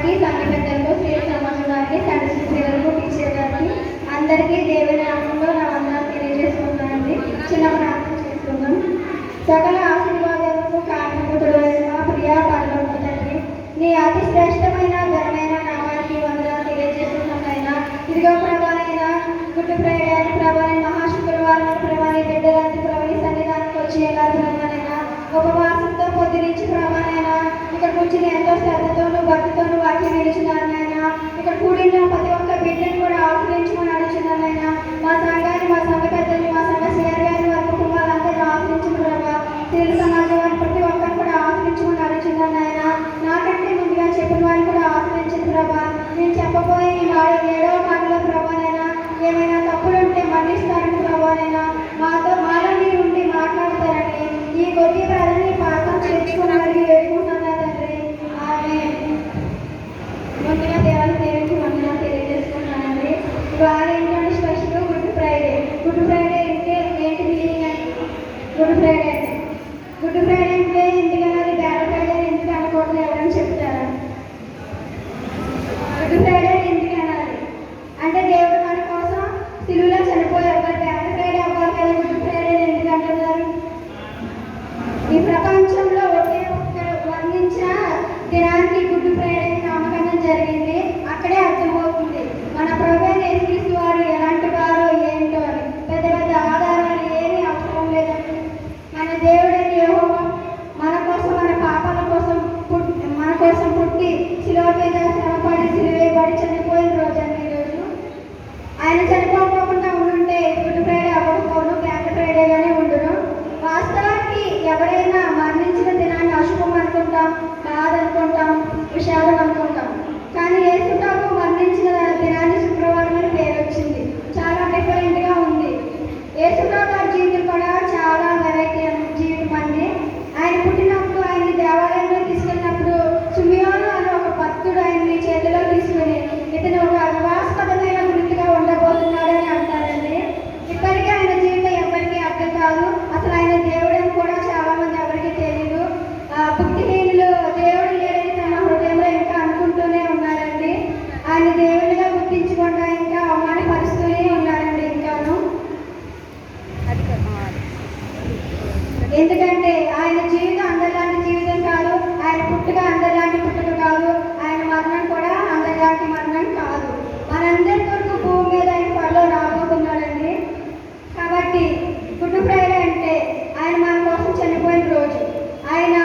గారికి, సంఘ పెద్దలకు, శ్రీ సమాజం గారికి, సంఘ శిక్షకులకు, టీచర్ గారికి అందరికీ దేవుని నామంలో నా వందనాలు తెలియజేసుకుంటానండి. చిన్న ప్రార్థన చేసుకుందాం. సకల ఆశీర్వాదాలకు కారణభూతుడు మా ప్రియ పరలోక తండ్రి, నీ అతి శ్రేష్టమైన ఘనమైన నామానికి వందనాలు తెలియజేస్తున్నానైనా. ఇదిగో ప్రభానైనా గుడ్డు ప్రేయర్ ప్రభాని మహాశుక్రవారం ప్రభాని బిడ్డలంతా ప్రభాని సన్నిధానికి వచ్చి ఎలా ప్రభానైనా ఉపవాసంతో పొద్దురించి ప్రభానైనా ఇక్కడ కూర్చుని ఎంతో శ్రద్ధతోనూ భక్తితోనూ వాక్యం నిలిచినారనైనా. ఇక్కడ కూడిన ప్రతి ఒక్క బిడ్డను కూడా ఆశ్రయించమని అడుగుతున్నానైనా. మా సంఘాన్ని, మా సంఘ పెద్దల్ని, మా సంఘ శ్రేయాన్ని, వారి కుటుంబాలందరూ ఆశ్రయించమనగా తెలుగు సమాజం వారిని ప్రతి ఒక్కరు కూడా ఆశ్రయించమని అడుగుతున్నానైనా. నాకంటే ముందుగా చెప్పిన వారిని కూడా ఆశ్రయించిన ప్రభా. నేను చెప్పబోయే ఈ 7వ మాటలో ప్రభానైనా ఏమైనా తప్పులు ఉంటే మన్నిస్తారని ప్రభానైనా మాలో మీరు ఉండి మాట్లాడతారని ఈ కొద్ది ప్రాధాన్య పాఠం చేర్చుకుని వారికి వేడుకుంటున్నా తండ్రి. ఆమేన్. ముందుగా దేవునికి వందనాలు తెలియజేసుకుంటున్నానండి. ఇవాళ ఏంటంటే special good Friday. Good Friday అంటే ఏంటి మీనింగ్ అంటే గుడ్ ఫ్రైడే అంటే ఎందుకన్నా అది బ్యాడ్ ఫ్రైడే ఎందుకు అనుకోవట్లేదు ఎవరైనా చెప్తారా? గుడ్ ఫ్రైడే ఎందుకు అనాలి అంటే దేవుడు మన కోసం సిలువలో చనిపోయారు. మరి బ్యాడ్ ఫ్రైడే అవ్వాలి కదా, గుడ్ ఫ్రైడే ఎందుకు అంటున్నారు? ఈ ప్రపంచంలో ఒకే ఒక్కరు వర్ణించిన దినానికి గుడ్ ఫ్రైడే నామకరణం జరిగింది. అక్కడే అర్థమవుతుంది మన ప్రభువైన యేసుక్రీస్తు వారు ఎలాంటి వారో ఏంటో అని. పెద్ద పెద్ద ఆధారాలు ఏమీ అవసరం లేదండి. మన దేవుడైన యెహోవా మన కోసం, మన పాపాల కోసం మన కోసం పుట్టి శిలువ మీద శ్రమపడి సిలువేయబడి చనిపోయిన రోజు అండి ఈరోజు. ఆయన చనిపోకుండా ఉండుంటే గుడ్ ఫ్రైడే అవ్వకపోను, బ్యాడ్ ఫ్రైడేగానే ఉండును. వాస్తవానికి ఎవరైనా మరణించిన దినాన్ని అశుభం అనుకుంటాం, కాదనుకుంటాం, విషాదం అనుకుంటాం. కానీ యేసుప్రభు మరణించిన దినాన్ని శుక్రవారం అని పేరు వచ్చింది. చాలా డిఫరెంట్గా ఉంది. యేసుప్రభు గారి జీవితం కూడా చాలా వెరైటీ జీవితం అండి. ఆయన పుట్టినప్పుడు ఆయన్ని దేవాలయంలో తీసుకెళ్ళినప్పుడు సుమియోను అని ఒక భక్తుడు ఆయన్ని చేతిలో తీసుకుని ఇతను ఒక వివాదాస్పదమైన గుర్తుగా ఉండబోతున్నాడని అంటారండి. ఇప్పటికీ ఆయన జీవితం ఎవరికీ అర్థం కాదు. అసలు ఆయన దేవుడని కూడా చాలా మంది ఎవరికి తెలియదు. భక్తిహీనులు దేవుడు లేదని తమ హృదయంలో ఇంకా అనుకుంటూనే ఉన్నారండి. ఆయన దేవుడిగా గుర్తించకుండా ఇంకా అవమానపరుస్తూనే ఉన్నారండి ఇంకాను. ఎందుకంటే ఆయన జీవితం అందరిలాంటి జీవితం కాదు, ఆయన పుట్టుక అందరిలాంటి పుట్టుక కాదు, ఆయన మరణం కూడా అందరిలాంటి మరణం కాదు. మనందరి కొరకు భూమి మీద ఆయన త్వరలో రాబోతున్నాడండి. కాబట్టి గుడ్ ఫ్రైడే అంటే ఆయన మన కోసం చనిపోయిన రోజు. ఆయన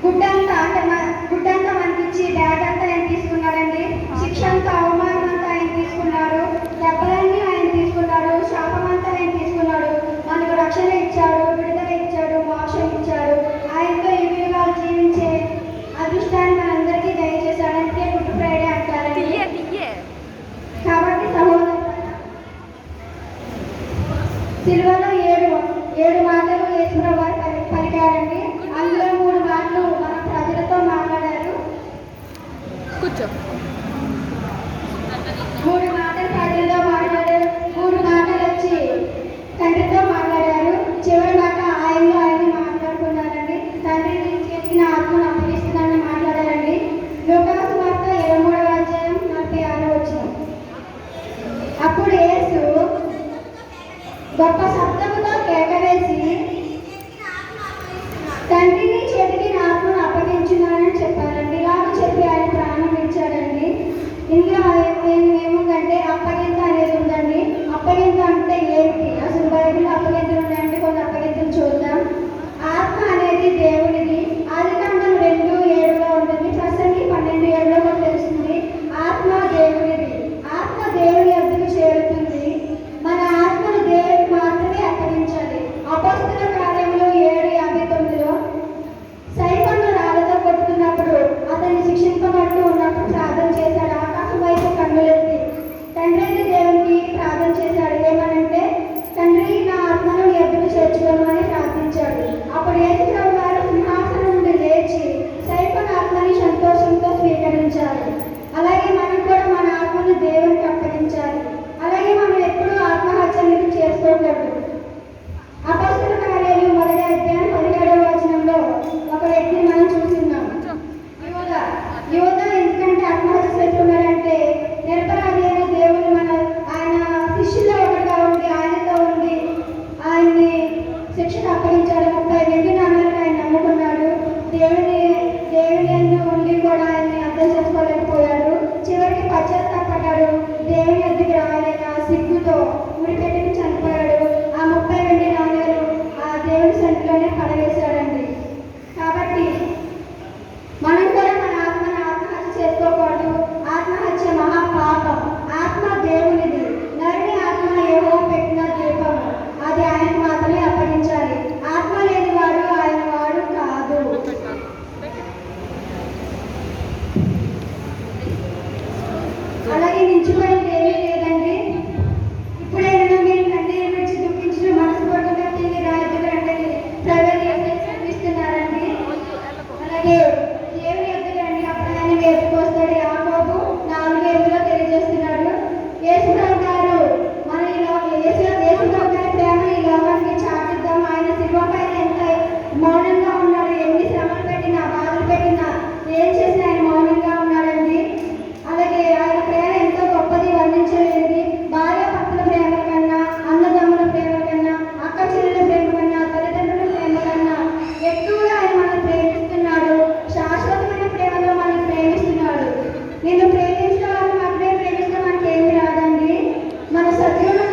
గుడ్డంతా మనకిచ్చి బ్యాట్ అంతా ఆయన తీసుకున్నాడండి. శిక్ష అంతా, అవమానం అంతా ఆయన తీసుకున్నాడు. దెబ్బలన్నీ ఆయన తీసుకున్నాడు. శాపం అంతా ఆయన తీసుకున్నాడు. మనకు రక్షణ ఇచ్చాడు, విడుదల ఇచ్చాడు, మోక్షం ఇచ్చాడు. ఆయనతో ఈ విలువలు జీవించే అదృష్టాన్ని మనందరికీ దయచేశాడు. అందుకే గుడ్ ఫ్రైడే అంటారండి. కాబట్టి సహోదరులారా, సిలువలో ఏడు మాటలు యేసుప్రభు వారు పలికారండి. అందులో 3 మాటలు మన ప్రజలతో మాట్లాడారు. 3 మాటలు ప్రజలతో మాట్లాడారు. 3 మాటలు వచ్చి తండ్రితో మాట్లాడారు. చివరి మాట ఆయన్ని మాట్లాడుకున్నారండి. తండ్రి నీ చేతికి నా ఆత్మను అప్పగిస్తున్నానని మాట్లాడారండి. లూకాసు వార్త 23వ అధ్యాయం 46వ వచనం. అప్పుడు యేసు గొప్ప శబ్దముతో కేకవేసి తండ్రి నీ చేతికి నా ఆత్మను అప్పగించున్నానని చెప్పారండి. ఇలాగ చెప్పి ఆయన ప్రాణం ఇచ్చాడండి. ఇందులో ఏముందంటే అప్పగింత అనేది ఉందండి. అప్పగింత అంటే ఏమిటి? అసలు బైబిల్లో అప్పగింతలు ఉన్నాయంటే కొన్ని అప్పగింతలు చూద్దాం. ఆత్మ అనేది దేవుడిది. ఆదికాండం 2:7లో ఉంటుంది. ప్రసంగి 12:7లో కూడా తెలుస్తుంది. ఆత్మ దేవుడిది. ఆత్మ దేవుడి వద్దకు చేరుతుంది. మన ఆత్మను దేవుడికి మాత్రమే అప్పగించాలి. అపొస్తలుల కార్యములు 7:59లో సైమను రాళ్ళతో కొట్టుకున్నప్పుడు అతన్ని శిక్షింపబడుతూ ఉన్నప్పుడు ప్రార్థన చేశాడు. ఆకాశం వైపు మించిపోయింది ఏమీ లేదండి. ఇప్పుడైనా మీరు కన్నీరు విడిచి దుఃఖించిన మనస్ఫూర్తిగా తిరిగి రాజుగా అంటే ప్రైవేట్ చదివిస్తున్నారండి. అలాగే